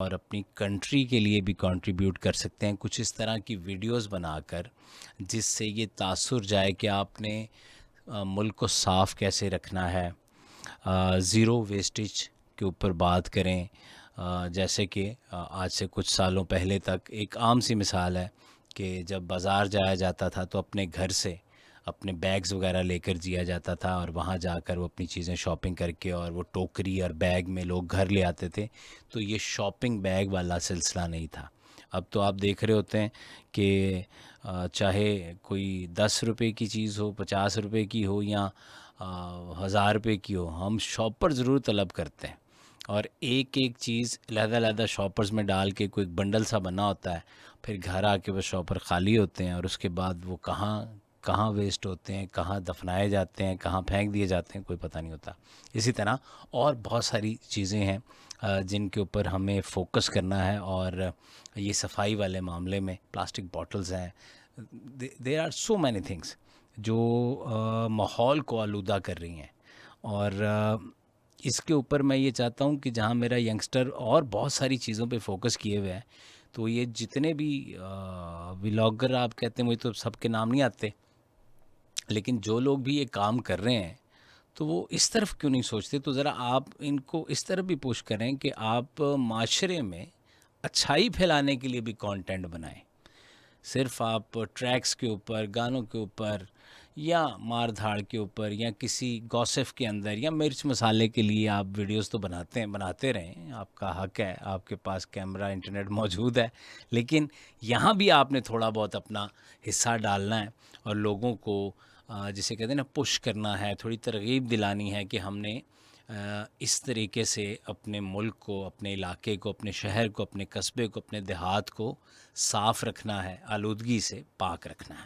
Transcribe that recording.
और अपनी कंट्री के लिए भी कंट्रीब्यूट कर सकते हैं कुछ इस तरह की वीडियोस बनाकर, जिससे ये तासुर जाए कि आपने मुल्क को साफ़ कैसे रखना है। ज़ीरो वेस्टेज के ऊपर बात करें। जैसे कि आज से कुछ सालों पहले तक एक आम सी मिसाल है कि जब बाज़ार जाया जाता था तो अपने घर से अपने बैग्स वगैरह लेकर जिया जाता था, और वहाँ जाकर वो अपनी चीज़ें शॉपिंग करके और वो टोकरी और बैग में लोग घर ले आते थे। तो ये शॉपिंग बैग वाला सिलसिला नहीं था। अब तो आप देख रहे होते हैं कि चाहे कोई 10 रुपए की चीज़ हो, 50 रुपए की हो, या 1000 रुपए की हो, हम शॉपर ज़रूर तलब करते हैं। और एक एक चीज़ अलहदा-अलहदा शॉपर्स में डाल के कोई एक बंडल सा बना होता है। फिर घर आके वो शॉपर ख़ाली होते हैं, और उसके बाद वो कहाँ कहाँ वेस्ट होते हैं, कहाँ दफनाए जाते हैं, कहाँ फेंक दिए जाते हैं, कोई पता नहीं होता। इसी तरह और बहुत सारी चीज़ें हैं जिनके ऊपर हमें फ़ोकस करना है। और ये सफाई वाले मामले में प्लास्टिक बॉटल्स हैं, there are so many things जो माहौल को आलूदा कर रही हैं। और इसके ऊपर मैं ये चाहता हूँ कि जहाँ मेरा यंगस्टर और बहुत सारी चीज़ों पे फोकस किए हुए हैं, तो ये जितने भी व्लॉगर आप कहते हैं, मुझे तो सबके नाम नहीं आते, लेकिन जो लोग भी ये काम कर रहे हैं, तो वो इस तरफ क्यों नहीं सोचते? तो ज़रा आप इनको इस तरफ भी पुश करें कि आप माशरे में अच्छाई फैलाने के लिए भी कंटेंट बनाएं। सिर्फ आप ट्रैक्स के ऊपर, गानों के ऊपर, या मार धाड़ के ऊपर, या किसी गॉसिप के अंदर, या मिर्च मसाले के लिए आप वीडियोस तो बनाते हैं, बनाते रहें, आपका हक है, आपके पास कैमरा इंटरनेट मौजूद है। लेकिन यहाँ भी आपने थोड़ा बहुत अपना हिस्सा डालना है, और लोगों को जिसे कहते हैं ना, पुश करना है, थोड़ी तरगीब दिलानी है कि हमने इस तरीके से अपने मुल्क को, अपने इलाके को, अपने शहर को, अपने कस्बे को, अपने देहात को साफ़ रखना है, आलूदगी से पाक रखना है।